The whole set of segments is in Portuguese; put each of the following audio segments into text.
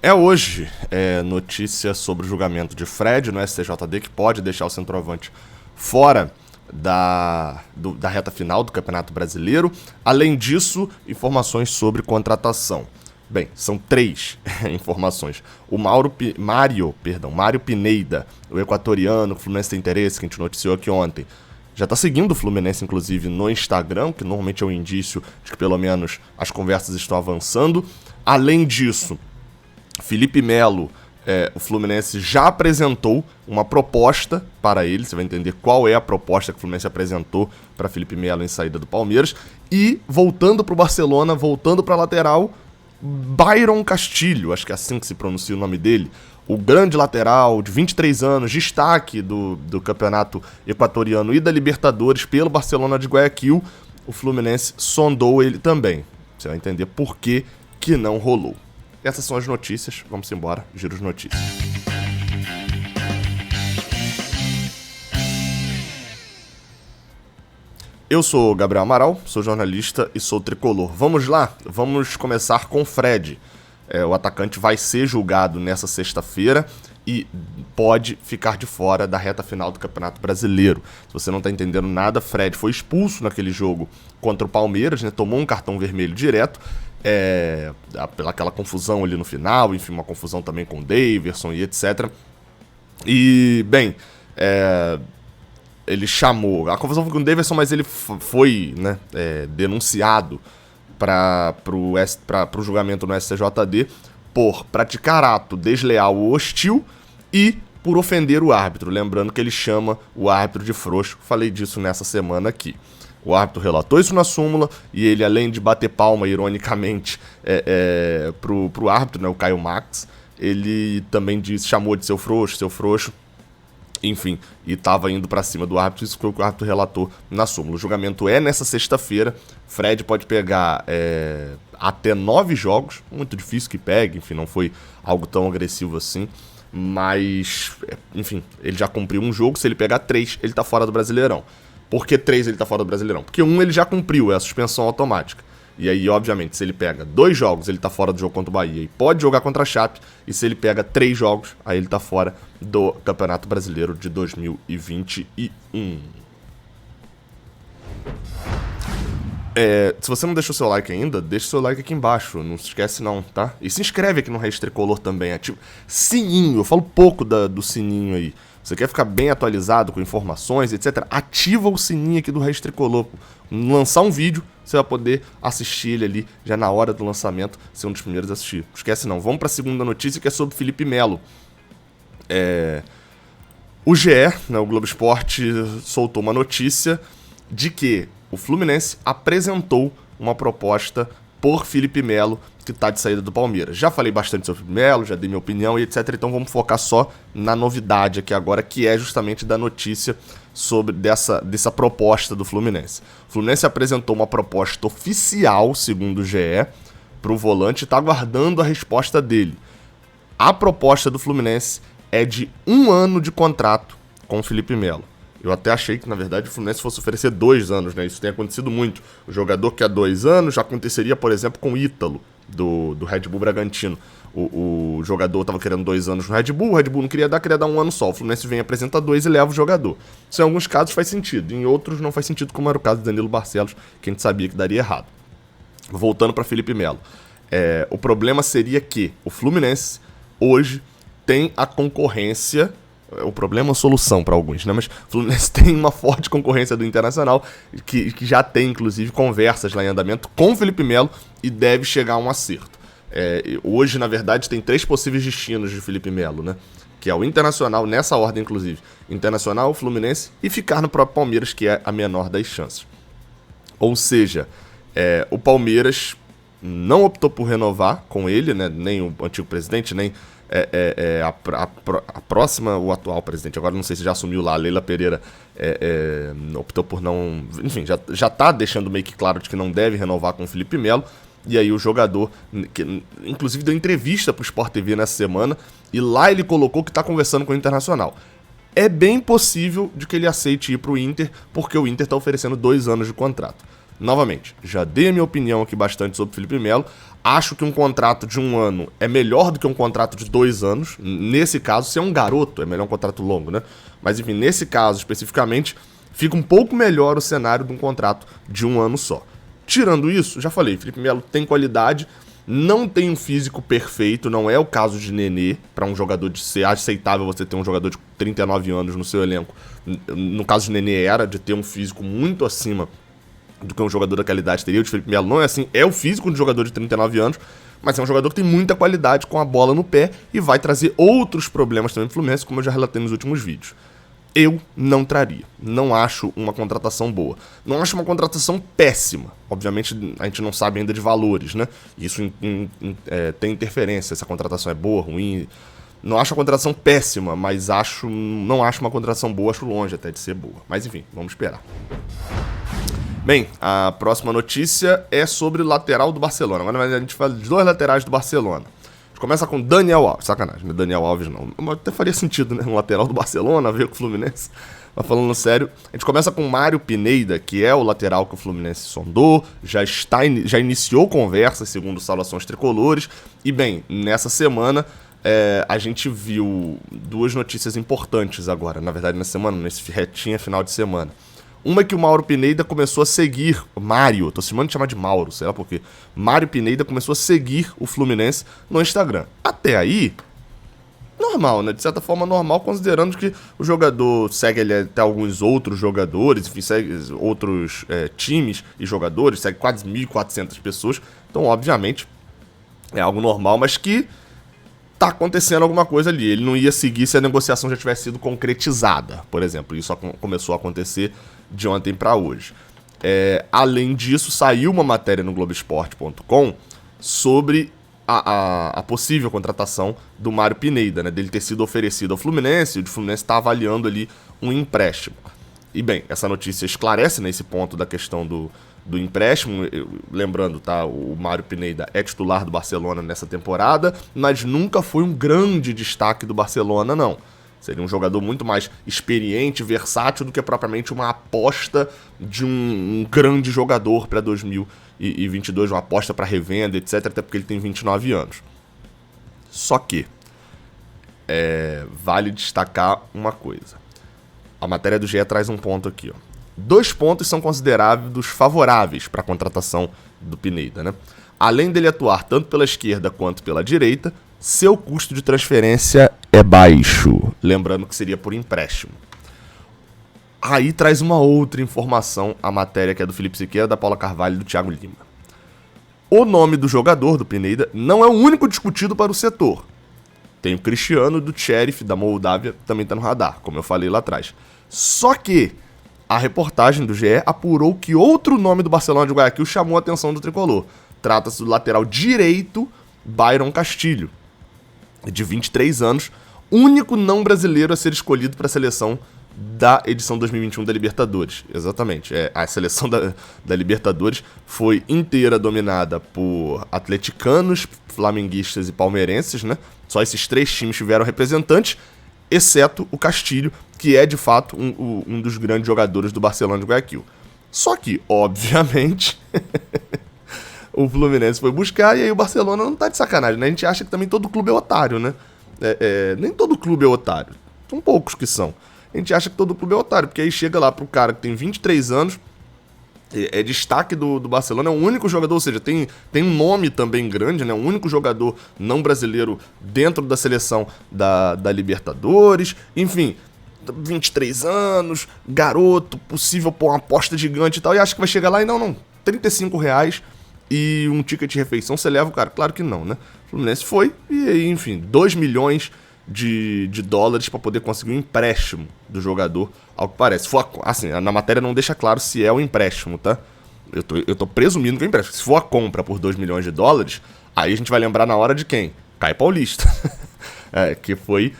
É hoje notícia sobre o julgamento de Fred no STJD, que pode deixar o centroavante fora da reta final do Campeonato Brasileiro. Além disso, informações sobre contratação. Bem, são 3 informações. O Mário Pineda, o equatoriano, que o Fluminense tem interesse, que a gente noticiou aqui ontem, já está seguindo o Fluminense, inclusive, no Instagram, que normalmente é um indício de que pelo menos as conversas estão avançando. Além disso, Felipe Melo, o Fluminense já apresentou uma proposta para ele. Você vai entender qual é a proposta que o Fluminense apresentou para Felipe Melo em saída do Palmeiras. E voltando para o Barcelona, voltando para a lateral, Byron Castilho, acho que é assim que se pronuncia o nome dele, o grande lateral de 23 anos, destaque do campeonato equatoriano e da Libertadores pelo Barcelona de Guayaquil. O Fluminense sondou ele também. Você vai entender por que não rolou. Essas são as notícias, vamos embora, giro de notícias. Eu sou o Gabriel Amaral, sou jornalista e sou tricolor. Vamos lá? Vamos começar com o Fred. O atacante vai ser julgado nessa sexta-feira e pode ficar de fora da reta final do Campeonato Brasileiro. Se você não está entendendo nada, Fred foi expulso naquele jogo contra o Palmeiras, né? Tomou um cartão vermelho direto, pelaquela confusão ali no final, enfim, uma confusão também com o Daverson e etc. E, bem, ele chamou... A confusão foi com o Daverson, mas ele foi denunciado para o julgamento no STJD por praticar ato desleal ou hostil e por ofender o árbitro. Lembrando que ele chama o árbitro de frouxo. Falei disso nessa semana aqui. O árbitro relatou isso na súmula e ele, além de bater palma, ironicamente, pro árbitro, né, o Caio Max, ele também chamou de seu frouxo, enfim, e estava indo para cima do árbitro. Isso foi o que o árbitro relatou na súmula. O julgamento é nessa sexta-feira. Fred pode pegar até 9 jogos, muito difícil que pegue, enfim, não foi algo tão agressivo assim, mas, enfim, ele já cumpriu um jogo. Se ele pegar 3, ele tá fora do Brasileirão. Por que 3 ele tá fora do Brasileirão? Porque 1 ele já cumpriu, é a suspensão automática. E aí, obviamente, se ele pega 2 jogos, ele tá fora do jogo contra o Bahia e pode jogar contra a Chape. E se ele pega 3 jogos, aí ele tá fora do Campeonato Brasileiro de 2021. Se você não deixou seu like ainda, deixa seu like aqui embaixo, não se esquece não, tá? E se inscreve aqui no Raiz Tricolor também, ativa sininho, eu falo pouco do sininho aí. Você quer ficar bem atualizado com informações, etc? Ativa o sininho aqui do Raiz Tricolor. Lançar um vídeo, você vai poder assistir ele ali já na hora do lançamento, ser um dos primeiros a assistir. Não esquece não. Vamos para a segunda notícia, que é sobre Felipe Melo. O GE, né, o Globo Esporte, soltou uma notícia de que o Fluminense apresentou uma proposta por Felipe Melo, que está de saída do Palmeiras. Já falei bastante sobre o Felipe Melo, já dei minha opinião e etc. Então vamos focar só na novidade aqui agora, que é justamente da notícia sobre dessa proposta do Fluminense. O Fluminense apresentou uma proposta oficial, segundo o GE, para o volante e está aguardando a resposta dele. A proposta do Fluminense é de 1 ano de contrato com o Felipe Melo. Eu até achei que, na verdade, o Fluminense fosse oferecer 2 anos, né? Isso tem acontecido muito. O jogador quer 2 anos, já aconteceria, por exemplo, com o Ítalo, do Red Bull Bragantino. O jogador estava querendo 2 anos no Red Bull, o Red Bull não queria dar 1 ano só. O Fluminense vem, apresenta 2 e leva o jogador. Isso em alguns casos faz sentido, em outros não faz sentido, como era o caso do Danilo Barcelos, que a gente sabia que daria errado. Voltando para Felipe Melo. O problema seria que o Fluminense, hoje, tem a concorrência... O problema é a solução para alguns, né? Mas o Fluminense tem uma forte concorrência do Internacional, que já tem, inclusive, conversas lá em andamento com o Felipe Melo e deve chegar a um acerto. Hoje, na verdade, tem 3 possíveis destinos de Felipe Melo, né? Que é o Internacional, nessa ordem, inclusive. Internacional, o Fluminense e ficar no próprio Palmeiras, que é a menor das chances. Ou seja, o Palmeiras não optou por renovar com ele, né? Nem o antigo presidente, nem... a próxima, o atual presidente, agora não sei se já assumiu lá, a Leila Pereira optou por não... Enfim, já tá deixando meio que claro de que não deve renovar com o Felipe Melo. E aí o jogador, que inclusive deu entrevista pro Sport TV nessa semana, e lá ele colocou que tá conversando com o Internacional. É bem possível de que ele aceite ir pro Inter, porque o Inter tá oferecendo 2 anos de contrato. Novamente, já dei a minha opinião aqui bastante sobre o Felipe Melo. Acho que um contrato de 1 ano é melhor do que um contrato de 2 anos. Nesse caso, se é um garoto, é melhor um contrato longo, né? Mas enfim, nesse caso especificamente, fica um pouco melhor o cenário de um contrato de 1 ano só. Tirando isso, já falei, Felipe Melo tem qualidade, não tem um físico perfeito, não é o caso de Nenê, para um jogador de ser aceitável você ter um jogador de 39 anos no seu elenco. No caso de Nenê era de ter um físico muito acima do que um jogador daquela idade teria. O de Felipe Melo não é assim, é o físico de um jogador de 39 anos, mas é um jogador que tem muita qualidade com a bola no pé e vai trazer outros problemas também pro Fluminense, como eu já relatei nos últimos vídeos. Eu não traria. Não acho uma contratação boa. Não acho uma contratação péssima. Obviamente, a gente não sabe ainda de valores, né? Isso tem interferência, se a contratação é boa, ruim. Não acho a contratação péssima, mas não acho uma contratação boa, acho longe até de ser boa. Mas enfim, vamos esperar. Bem, a próxima notícia é sobre o lateral do Barcelona. Agora a gente fala de 2 laterais do Barcelona. A gente começa com Daniel Alves. Sacanagem, não é Daniel Alves não. Mas até faria sentido, né? Um lateral do Barcelona veio com o Fluminense. Mas falando sério, a gente começa com Mário Pineda, que é o lateral que o Fluminense sondou. Já iniciou conversas, segundo Saudações Tricolores. E bem, nessa semana a gente viu 2 notícias importantes agora. Na verdade, nesse retinha final de semana. Uma é que o Mauro Pineda começou a seguir Mário, tô chamando de chamar de Mauro, sei lá por quê. Mário Pineda começou a seguir o Fluminense no Instagram. Até aí, normal, né? De certa forma normal, considerando que o jogador segue até alguns outros jogadores, enfim, segue outros times e jogadores, segue quase 1.400 pessoas. Então, obviamente, é algo normal, mas que tá acontecendo alguma coisa ali. Ele não ia seguir se a negociação já tivesse sido concretizada, por exemplo. Isso começou a acontecer de ontem para hoje. Além disso, saiu uma matéria no Globoesporte.com sobre a possível contratação do Mário Pineda, né, dele ter sido oferecido ao Fluminense, e o Fluminense está avaliando ali um empréstimo. E bem, essa notícia esclarece nesse ponto da questão do empréstimo. Lembrando, tá, o Mário Pineda é titular do Barcelona nessa temporada, mas nunca foi um grande destaque do Barcelona, não. Seria um jogador muito mais experiente, versátil, do que propriamente uma aposta de um grande jogador para 2022, uma aposta para revenda, etc., até porque ele tem 29 anos. Só que vale destacar uma coisa. A matéria do GE traz um ponto aqui, ó. 2 pontos são considerados favoráveis para a contratação do Pineda, né? Além dele atuar tanto pela esquerda quanto pela direita, seu custo de transferência é baixo. Lembrando que seria por empréstimo. Aí traz uma outra informação, a matéria que é do Felipe Siqueira, da Paula Carvalho e do Thiago Lima. O nome do jogador, do Pineda, não é o único discutido para o setor. Tem o Cristiano do Sheriff, da Moldávia, também está no radar, como eu falei lá atrás. Só que a reportagem do GE apurou que outro nome do Barcelona de Guayaquil chamou a atenção do tricolor. Trata-se do lateral direito Byron Castilho, de 23 anos, único não brasileiro a ser escolhido para a seleção da edição 2021 da Libertadores. Exatamente, a seleção da Libertadores foi inteira dominada por atleticanos, flamenguistas e palmeirenses, né? Só esses 3 times tiveram representantes, exceto o Castilho, que é de fato um dos grandes jogadores do Barcelona de Guayaquil. Só que, obviamente, o Fluminense foi buscar e aí o Barcelona não tá de sacanagem, né? A gente acha que também todo clube é otário, né? Nem todo clube é otário, são poucos que são. A gente acha que todo clube é otário, porque aí chega lá pro cara que tem 23 anos, é destaque do Barcelona, é o único jogador, ou seja, tem um nome também grande, né? O único jogador não brasileiro dentro da seleção da Libertadores, enfim, 23 anos, garoto, possível pôr uma aposta gigante e tal, e acha que vai chegar lá e não, R$35 e um ticket de refeição, você leva o cara? Claro que não, né? O Fluminense foi e, enfim, 2 milhões de dólares para poder conseguir um empréstimo do jogador, ao que parece. Assim, na matéria não deixa claro se é um empréstimo, tá? Eu tô presumindo que é um empréstimo. Se for a compra por 2 milhões de dólares, aí a gente vai lembrar na hora de quem? Caio Paulista. Que foi...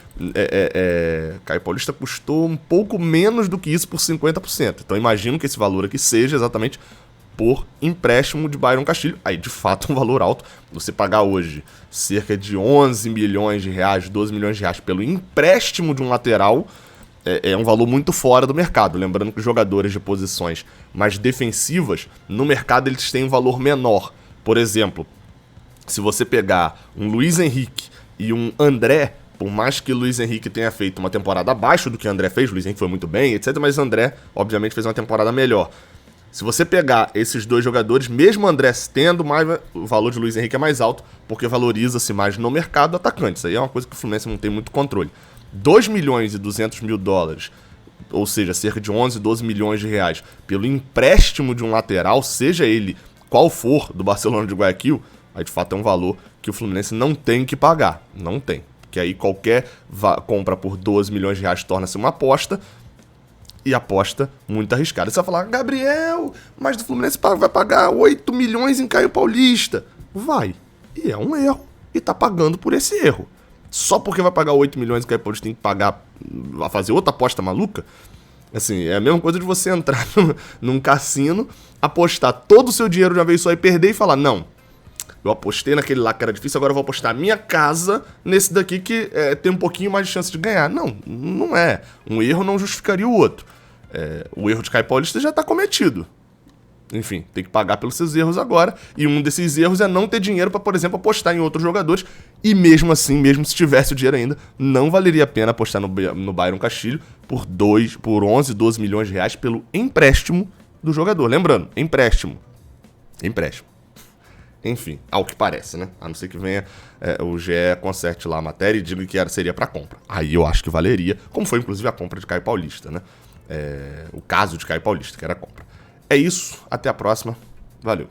Caio Paulista custou um pouco menos do que isso por 50%. Então imagino que esse valor aqui seja exatamente por empréstimo de Byron Castilho. Aí, de fato, um valor alto. Você pagar hoje cerca de 11 milhões de reais, 12 milhões de reais pelo empréstimo de um lateral é um valor muito fora do mercado. Lembrando que os jogadores de posições mais defensivas, no mercado eles têm um valor menor. Por exemplo, Se você pegar um Luiz Henrique e um André, por mais que o Luiz Henrique tenha feito uma temporada abaixo do que o André fez, o Luiz Henrique foi muito bem, etc, mas o André, obviamente, fez uma temporada melhor. Se você pegar esses dois jogadores, mesmo o André tendo mais, o valor de Luiz Henrique é mais alto, porque valoriza-se mais no mercado atacante. Isso aí é uma coisa que o Fluminense não tem muito controle. 2 milhões e 200 mil dólares, ou seja, cerca de 11, 12 milhões de reais, pelo empréstimo de um lateral, seja ele qual for, do Barcelona de Guayaquil, aí de fato é um valor que o Fluminense não tem que pagar. Não tem. Porque aí qualquer compra por 12 milhões de reais torna-se uma aposta, e aposta muito arriscada. Você vai falar, Gabriel, mas o Fluminense vai pagar 8 milhões em Caio Paulista. Vai. E é um erro. E tá pagando por esse erro. Só porque vai pagar 8 milhões em Caio Paulista tem que pagar, vai fazer outra aposta maluca? Assim, é a mesma coisa de você entrar num cassino, apostar todo o seu dinheiro de uma vez só e perder e falar, não, eu apostei naquele lá que era difícil, agora eu vou apostar a minha casa nesse daqui que tem um pouquinho mais de chance de ganhar. Não, não é. Um erro não justificaria o outro. O erro de Caio Paulista já está cometido. Enfim, tem que pagar pelos seus erros agora. E um desses erros é não ter dinheiro para, por exemplo, apostar em outros jogadores. E mesmo assim, mesmo se tivesse o dinheiro ainda, não valeria a pena apostar no Byron Castilho por 11, 12 milhões de reais pelo empréstimo do jogador. Lembrando, empréstimo. Empréstimo. Enfim, ao que parece, né? A não ser que venha o GE, conserte lá a matéria e diga que seria para compra. Aí eu acho que valeria, como foi inclusive a compra de Caio Paulista, né? O caso de Caio Paulista, que era a compra. É isso, até a próxima. Valeu.